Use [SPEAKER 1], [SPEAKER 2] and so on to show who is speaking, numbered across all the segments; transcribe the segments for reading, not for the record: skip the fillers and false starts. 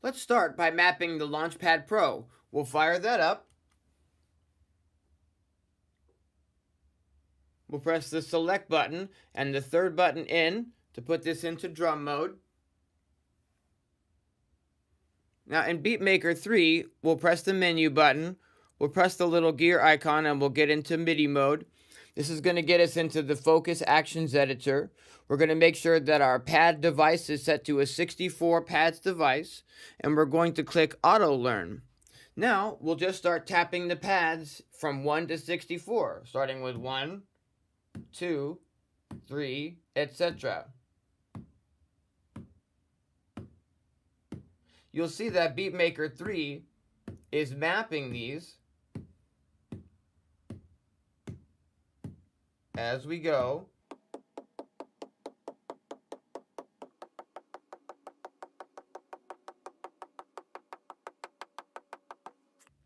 [SPEAKER 1] Let's start by mapping the Launchpad Pro. We'll fire that up. We'll press the select button and the third button in to put this into drum mode. Now in Beatmaker 3, we'll press the menu button, we'll press the little gear icon, and we'll get into MIDI mode. This is going to get us into the Focus Actions Editor. We're going to make sure that our pad device is set to a 64 pads device, and we're going to click Auto Learn. Now we'll just start tapping the pads from 1 to 64, starting with 1, 2, 3, etc. You'll see that Beatmaker 3 is mapping these as we go.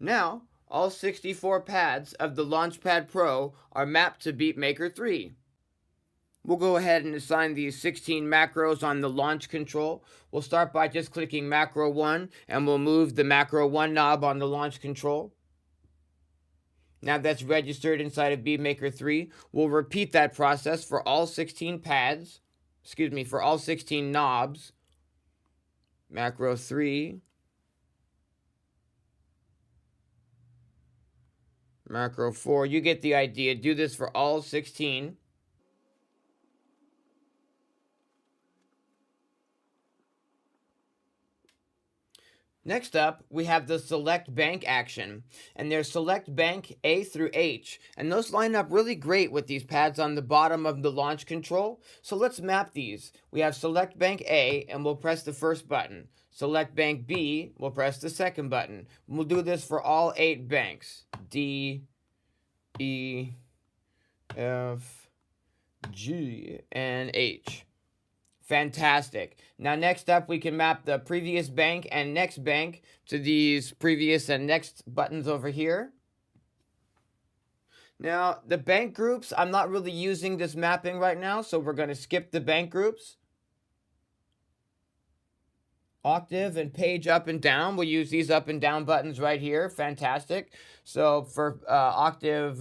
[SPEAKER 1] Now, all 64 pads of the Launchpad Pro are mapped to Beatmaker 3. We'll go ahead and assign these 16 macros on the launch control. We'll start by just clicking macro 1, and we'll move the macro 1 knob on the launch control. Now that's registered inside of Beatmaker 3. We'll repeat that process for all 16 pads, for all 16 knobs. Macro 3. Macro 4. You get the idea. Do this for all 16. Next up, we have the select bank action, and there's select bank A through H, and those line up really great with these pads on the bottom of the launch control. So let's map these. We have select bank A, and we'll press the first button. Select bank B, we'll press the second button. We'll do this for all 8 banks. D, E, F, G, and H. Fantastic. Now next up, we can map the previous bank and next bank to these previous and next buttons over here. Now the bank groups, I'm not really using this mapping right now, so we're going to skip the bank groups. Octave and page up and down, we'll use these up and down buttons right here. Fantastic. So for octave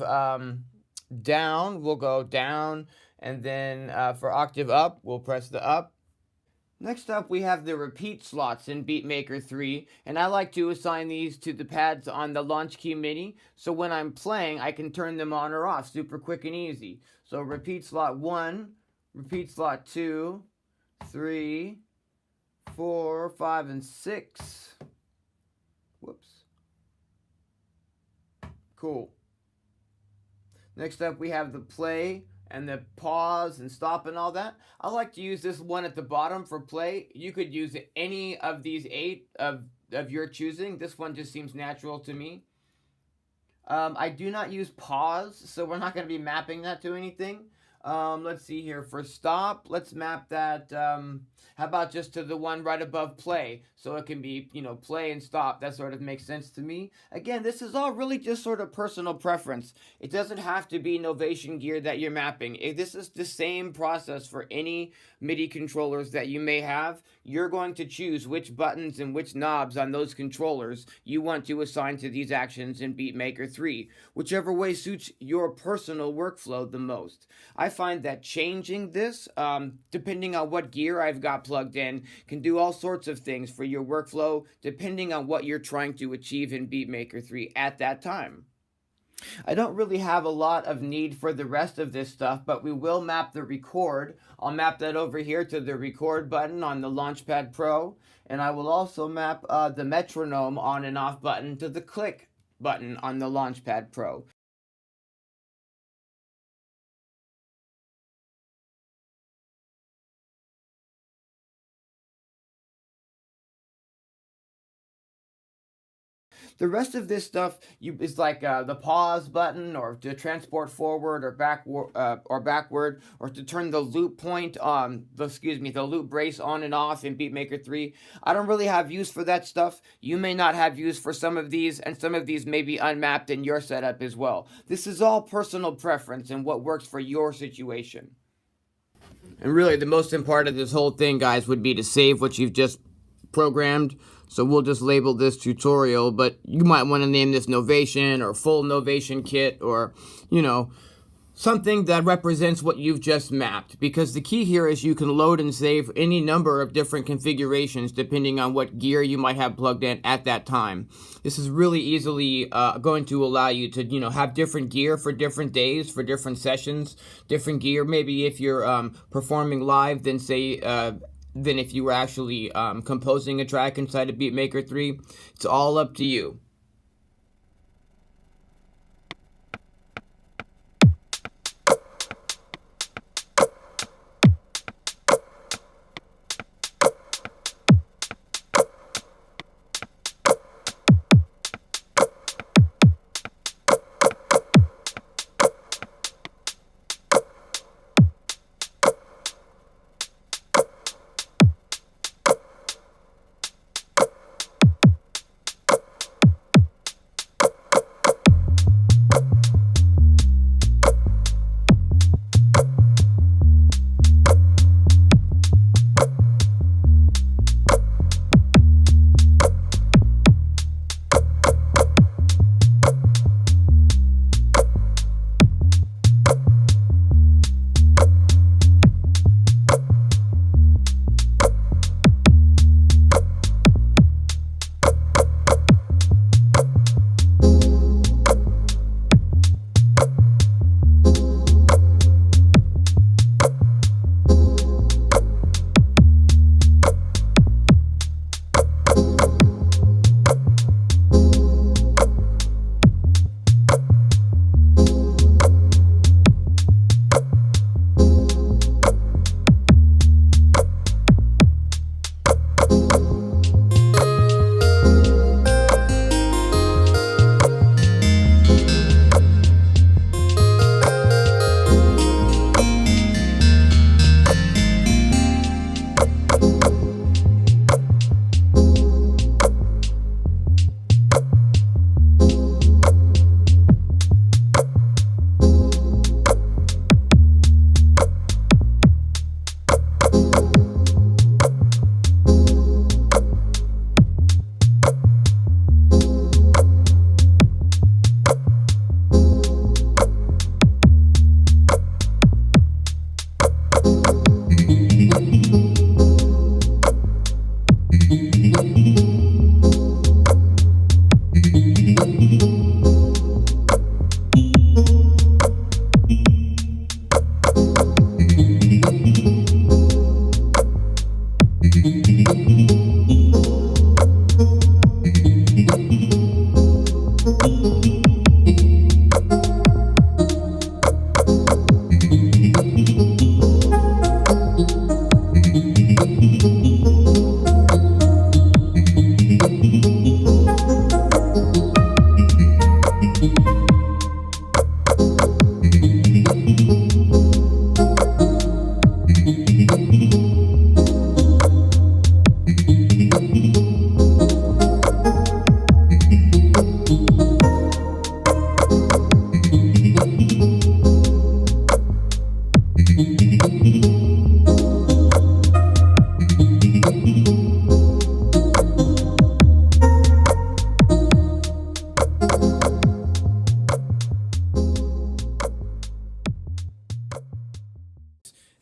[SPEAKER 1] down, we'll go down. And then for octave up, we'll press the up. Next up, we have the repeat slots in Beatmaker 3, and I like to assign these to the pads on the launch key MIDI, so when I'm playing, I can turn them on or off super quick and easy. So repeat slot 1, repeat slot 2, 3, 4, 5, and 6. Whoops. Cool. Next up, we have the play and the pause and stop and all that. I like to use this one at the bottom for play. You could use any of these 8 of your choosing. This one just seems natural to me. I do not use pause, so we're not going to be mapping that to anything. Let's see here. For stop, let's map that. How about just to the one right above play? So it can be, play and stop. That sort of makes sense to me. Again, this is all really just sort of personal preference. It doesn't have to be Novation gear that you're mapping. This is the same process for any MIDI controllers that you may have. You're going to choose which buttons and which knobs on those controllers you want to assign to these actions in Beatmaker 3, whichever way suits your personal workflow the most. I find that changing this, depending on what gear I've got plugged in, can do all sorts of things for your workflow, depending on what you're trying to achieve in Beatmaker 3 at that time. I don't really have a lot of need for the rest of this stuff, but we will map the record. I'll map that over here to the record button on the Launchpad Pro, and I will also map the metronome on and off button to the click button on the Launchpad Pro. The rest of this stuff is like the pause button, or to transport forward or backward, or to turn the loop point the loop brace on and off in Beatmaker 3. I don't really have use for that stuff. You may not have use for some of these, and some of these may be unmapped in your setup as well. This is all personal preference and what works for your situation. And really, the most important part of this whole thing, guys, would be to save what you've just programmed. So we'll just label this tutorial, but you might want to name this Novation or full Novation kit, or, you know, something that represents what you've just mapped, because the key here is you can load and save any number of different configurations depending on what gear you might have plugged in at that time. This is really easily going to allow you to, you know, have different gear for different days, for different sessions, different gear. Maybe if you're performing live, then say than if you were actually composing a track inside of Beatmaker 3. It's all up to you.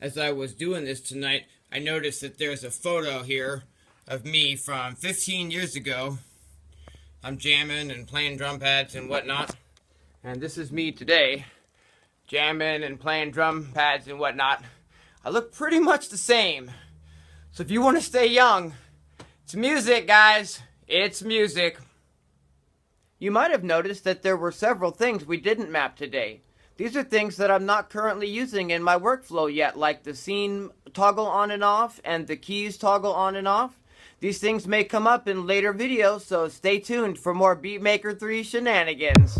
[SPEAKER 1] As I was doing this tonight, I noticed that there's a photo here of me from 15 years ago. I'm jamming and playing drum pads and whatnot. And this is me today, jamming and playing drum pads and whatnot. I look pretty much the same. So if you want to stay young, it's music, guys. It's music. You might have noticed that there were several things we didn't map today. These are things that I'm not currently using in my workflow yet, like the scene toggle on and off and the keys toggle on and off. These things may come up in later videos, so stay tuned for more Beatmaker 3 shenanigans.